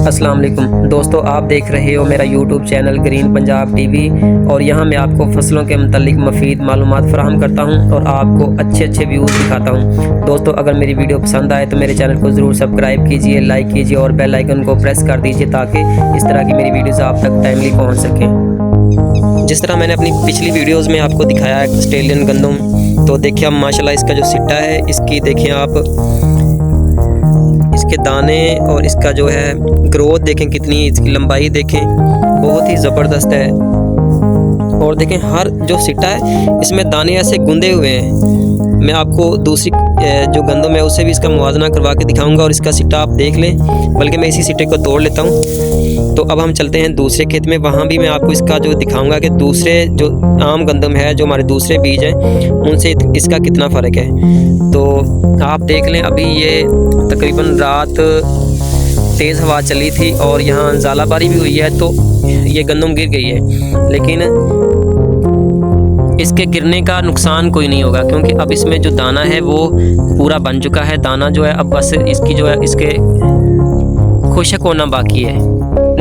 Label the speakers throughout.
Speaker 1: अस्सलाम वालेकुम दोस्तों, आप देख रहे हो मेरा YouTube channel green Punjab TV और यहाँ मैं आपको फसलों के मुतालिक मुफीद मालूमात फराहम करता हूँ और आपको अच्छे व्यूज़ दिखाता हूँ। दोस्तों, अगर मेरी वीडियो पसंद आए तो मेरे चैनल को ज़रूर सब्सक्राइब कीजिए, लाइक कीजिए और बेल आइकन को प्रेस कर दीजिए ताकि इस तरह की मेरी वीडियोज़ आप तक टाइमली पहुँच सकें। जिस तरह मैंने अपनी पिछली वीडियोज़ में आपको दिखाया है ऑस्ट्रेलियन गंदम, तो देखिए आप माशाल्लाह इसका जो सिट्टा है, इसकी देखिए आप इसके दाने और इसका जो है ग्रोथ देखें कितनी, इसकी लंबाई देखें, बहुत ही ज़बरदस्त है। और देखें हर जो सिट्टा है इसमें दाने ऐसे गुंदे हुए हैं। मैं आपको दूसरी जो गंदम है उससे भी इसका मुवाजना करवा के दिखाऊंगा और इसका सिट्टा आप देख लें, बल्कि मैं इसी सिट्टे को तोड़ लेता हूं। तो अब हम चलते हैं दूसरे खेत में, वहां भी मैं आपको इसका जो दिखाऊंगा कि दूसरे जो आम गंदम है, जो हमारे दूसरे बीज हैं, उनसे इसका कितना फ़र्क है। तो आप देख लें, अभी ये तकरीबन रात तेज़ हवा चली थी और यहाँ ज़ालाबारी भी हुई है, तो ये गंदम गिर गई है, लेकिन इसके गिरने का नुकसान कोई नहीं होगा क्योंकि अब इसमें जो दाना है वो पूरा बन चुका है। दाना जो है अब बस इसकी जो है इसके खुशक होना बाकी है।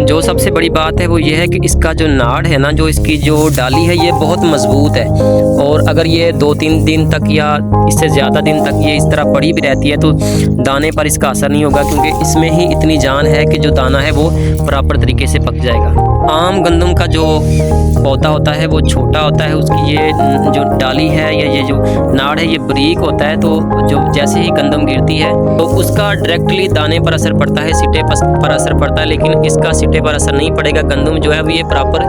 Speaker 1: जो सबसे बड़ी बात है वो ये है कि इसका जो नाड़ है ना, जो इसकी जो डाली है, ये बहुत मज़बूत है और अगर ये 2-3 दिन तक या इससे ज़्यादा दिन तक ये इस तरह पड़ी भी रहती है तो दाने पर इसका असर नहीं होगा क्योंकि इसमें ही इतनी जान है कि जो दाना है वो बराबर तरीके से पक जाएगा। आम गंदम का जो पौधा होता है वो छोटा होता है, उसकी ये जो डाली है या ये जो नाड़ है ये बारीक होता है, तो जो जैसे ही गंदम गिरती है तो उसका डायरेक्टली दाने पर असर पड़ता है, सिट्टे पर असर पड़ता है, लेकिन इसका सिट्टे पर असर नहीं पड़ेगा। गंदम जो है ये बराबर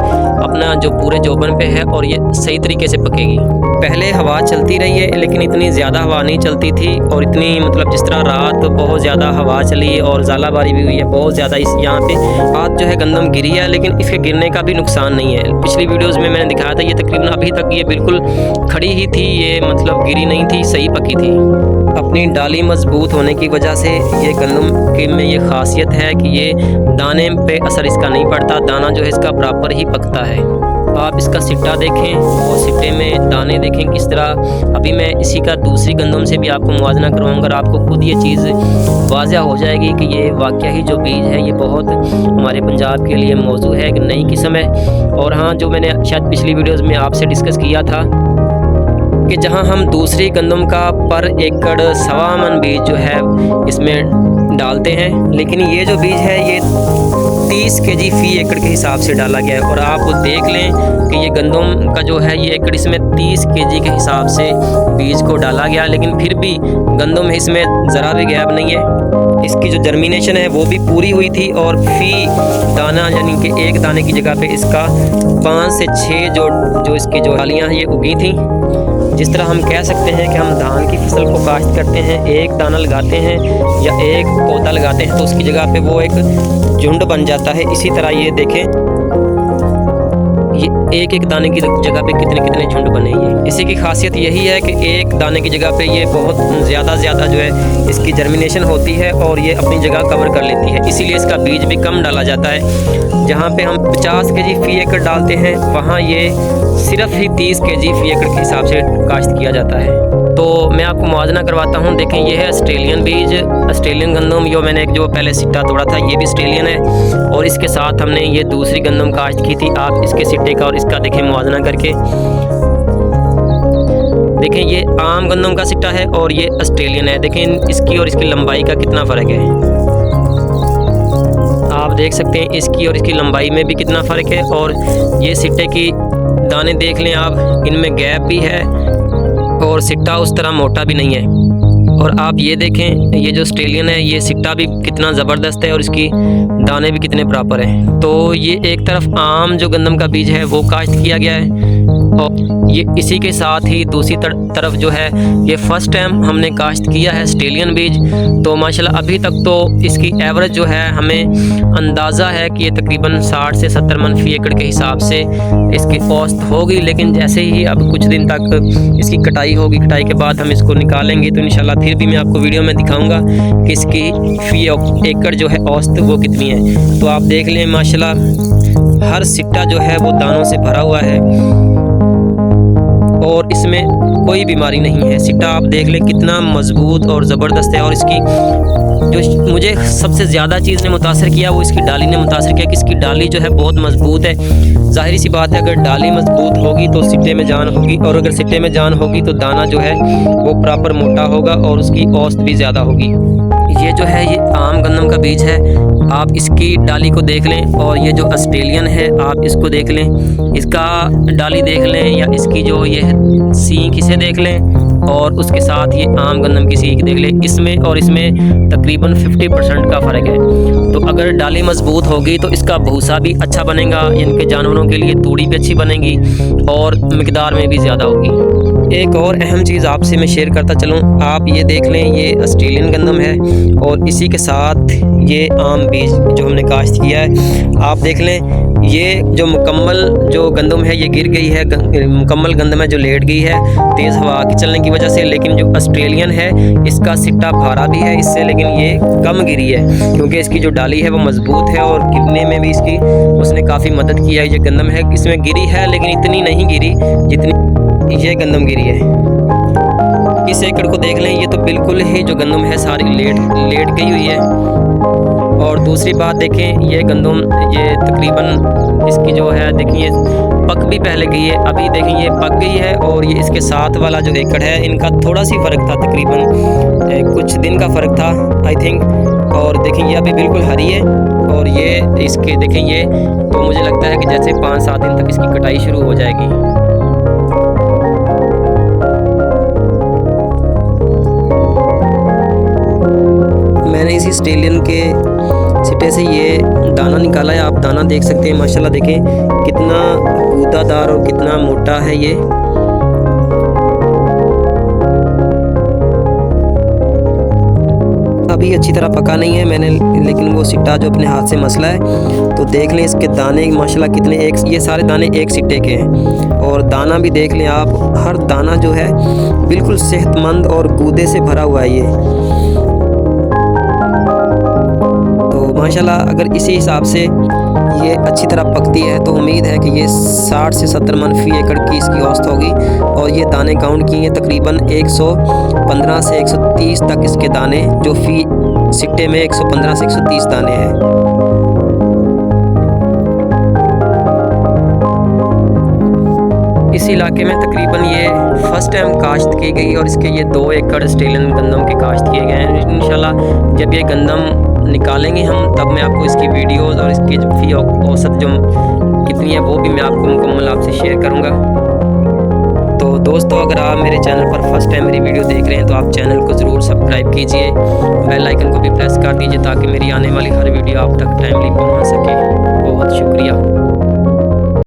Speaker 1: अपना जो पूरे जोबन पे है और ये सही तरीके से पकेगी। पहले हवा चलती रही है लेकिन इतनी ज़्यादा हवा नहीं चलती थी और इतनी मतलब जिस तरह रात बहुत ज़्यादा हवा चली और ज़ालाबारी भी हुई है बहुत ज़्यादा, इस यहाँ पे आज जो है गंदम गिरी है, लेकिन इसके गिरने का भी नुकसान नहीं है। पिछली वीडियोज़ में मैंने दिखाया था, ये तकरीबन अभी तक ये बिल्कुल खड़ी ही थी, ये मतलब गिरी नहीं थी, सही पकी थी। अपनी डाली मजबूत होने की वजह से ये गंदम की में ये खासियत है कि ये दाने पे असर इसका नहीं पड़ता, दाना जो है इसका बराबर ही पकता है। आप इसका सिट्टा देखें और सिट्टे में दाने देखें किस तरह। अभी मैं इसी का दूसरी गंदम से भी आपको मुवाजना करवाऊंगा और आपको खुद ये चीज़ वाज़ह हो जाएगी कि ये वाकया ही जो बीज है ये बहुत हमारे पंजाब के लिए मौजू है, एक नई किस्म है। और हाँ, जो मैंने शायद पिछली वीडियोज़ में आपसे डिस्कस किया था कि जहां हम दूसरी गंदम का पर एकड़ 1.25 मन बीज जो है इसमें डालते हैं, लेकिन ये जो बीज है ये 30 kg फी एकड़ के हिसाब से डाला गया है। और आप देख लें कि ये गंदम का जो है ये एकड़ इसमें 30 kg के हिसाब से बीज को डाला गया, लेकिन फिर भी गंदम इसमें ज़रा भी गैप नहीं है। इसकी जो जर्मिनेशन है वो भी पूरी हुई थी और फी दाना यानी कि एक दाने की जगह पे इसका 5 से 6 जो इसकी जो डालियाँ ये उगी थी। जिस तरह हम कह सकते हैं कि हम धान की फसल को काश्त करते हैं, एक दाना लगाते हैं या एक पौधा लगाते हैं तो उसकी जगह पे वो एक झुंड बन जाता है। इसी तरह ये देखें, ये एक दाने की जगह पे कितने झुंड बने। ये इसी की खासियत यही है कि एक दाने की जगह पे ये बहुत ज़्यादा जो है इसकी जर्मिनेशन होती है और ये अपनी जगह कवर कर लेती है, इसीलिए इसका बीज भी कम डाला जाता है। जहाँ पे हम 50 kg फी एकड़ डालते हैं वहाँ ये सिर्फ ही 30 kg फी एकड़ के हिसाब से काश्त किया जाता है। तो मैं आपको मुवाजना करवाता हूँ। देखें, ये है ऑस्ट्रेलियन बीज, ऑस्ट्रेलियन गंदम। यो मैंने जो पहले सिट्टा तोड़ा था ये भी ऑस्ट्रेलियन है और इसके साथ हमने ये दूसरी गंदम काश्त की थी। आप इसके सिट्टे का और इसका देखें मुवाजना करके, देखें ये आम गंदम का सिट्टा है और ये ऑस्ट्रेलियन है। देखें इसकी और इसकी लंबाई का कितना फ़र्क है, आप देख सकते हैं इसकी और इसकी लंबाई में भी कितना फ़र्क है। और ये सिट्टे की दाने देख लें आप, इनमें गैप भी है और सिट्टा उस तरह मोटा भी नहीं है। और आप ये देखें, ये जो ऑस्ट्रेलियन है ये सिट्टा भी कितना ज़बरदस्त है और इसकी दाने भी कितने बराबर हैं। तो ये एक तरफ आम जो गंदम का बीज है वो काश्त किया गया है और ये इसी के साथ ही दूसरी तरफ जो है ये फर्स्ट टाइम हमने काश्त किया है ऑस्ट्रेलियन बीज। तो माशाल्लाह अभी तक तो इसकी एवरेज जो है हमें अंदाज़ा है कि ये तकरीबन 60 से 70 मन फी एकड़ के हिसाब से इसकी औसत होगी, लेकिन जैसे ही अब कुछ दिन तक इसकी कटाई होगी, कटाई के बाद हम इसको निकालेंगे तो इंशाल्लाह फिर भी मैं आपको वीडियो में दिखाऊंगा कि इसकी फी एकड़ जो है औसत वो कितनी है। तो आप देख लें माशाल्लाह हर सिट्टा जो है वो दानों से भरा हुआ है और इसमें कोई बीमारी नहीं है। सिट्टा आप देख लें कितना मजबूत और ज़बरदस्त है। और इसकी जो मुझे सबसे ज़्यादा चीज़ ने मुतासर किया वो इसकी डाली ने मुतासर किया कि इसकी डाली जो है बहुत मजबूत है। ज़ाहिर सी बात है, अगर डाली मजबूत होगी तो सिट्टे में जान होगी, और अगर सिट्टे में जान होगी तो दाना जो है वो प्रॉपर मोटा होगा और उसकी औसत भी ज़्यादा होगी। ये जो है ये आम गंदम का बीज है। आप इसकी डाली को देख लें, और ये जो ऑस्ट्रेलियन है आप इसको देख लें, इसका डाली देख लें, या इसकी जो ये सींग इसे देख लें, और उसके साथ ये आम गंदम की सींग देख लें। इसमें और इसमें तकरीबन 50% का फ़र्क है। तो अगर डाली मजबूत होगी तो इसका भूसा भी अच्छा बनेगा, इनके जानवरों के लिए तूड़ी भी अच्छी बनेगी और मिकदार में भी ज़्यादा होगी। एक और अहम चीज़ आपसे मैं शेयर करता चलूँ, आप ये देख लें, ये ऑस्ट्रेलियन गंदम है और इसी के साथ ये आम बीज जो हमने काश्त किया है। आप देख लें, ये जो मुकम्मल जो गंदम है ये गिर गई है, मुकम्मल गंदम है जो लेट गई है तेज़ हवा की चलने की वजह से। लेकिन जो ऑस्ट्रेलियन है इसका सिट्टा भारा भी है इससे, लेकिन ये कम गिरी है क्योंकि इसकी जो डाली है वो मजबूत है और गिरने में भी इसकी उसने काफ़ी मदद की है। ये गंदम है इसमें गिरी है लेकिन इतनी नहीं गिरी जितनी ये गंदम गिरी है। इस एकड़ को देख लें, ये तो बिल्कुल ही जो गंदम है सारी लेट गई हुई है। और दूसरी बात देखें, ये गंदम ये तकरीबन इसकी जो है देखिए पक भी पहले गई है, अभी देखें ये पक गई है। और ये इसके साथ वाला जो एकड़ है इनका थोड़ा सी फ़र्क था, तकरीबन कुछ दिन का फ़र्क था आई थिंक। और देखें ये अभी बिल्कुल हरी है, और ये इसके देखें ये तो मुझे लगता है कि जैसे 5-7 दिन तक इसकी कटाई शुरू हो जाएगी। मैंने इसी ऑस्ट्रेलियन के सिट्टे से ये दाना निकाला है, आप दाना देख सकते हैं। माशाल्लाह देखें कितना गूदादार और कितना मोटा है ये। अभी अच्छी तरह पका नहीं है मैंने, लेकिन वो सिट्टा जो अपने हाथ से मसला है। तो देख लें इसके दाने माशाल्लाह कितने, एक ये सारे दाने एक सिट्टे के हैं। और दाना भी देख लें आप, हर दाना जो है बिल्कुल सेहतमंद और गूदे से भरा हुआ है ये। माशाल्लाह अगर इसी हिसाब से ये अच्छी तरह पकती है तो उम्मीद है कि ये 60 से 70 मन फी एकड़ की इसकी औसत होगी। और ये दाने काउंट किए तकरीबन 115 से 130 तक इसके दाने, जो फी सिट्टे में 115 से 130 दाने हैं। इस इलाके में तकरीबन ये फर्स्ट टाइम काश्त की गई और इसके ये 2 एकड़ ऑस्ट्रेलियन गंदम के काश्त किए गए हैं। इंशाल्लाह जब ये गंदम निकालेंगे हम तब मैं आपको इसकी वीडियोस और इसकी जो फी औसत जो कितनी है वो भी मैं आपको मुकम्मल आपसे शेयर करूंगा। तो दोस्तों अगर आप मेरे चैनल पर फर्स्ट टाइम मेरी वीडियो देख रहे हैं तो आप चैनल को ज़रूर सब्सक्राइब कीजिए, बेल आइकन को भी प्रेस कर दीजिए ताकि मेरी आने वाली हर वीडियो आप तक टाइमली पहुंच सके।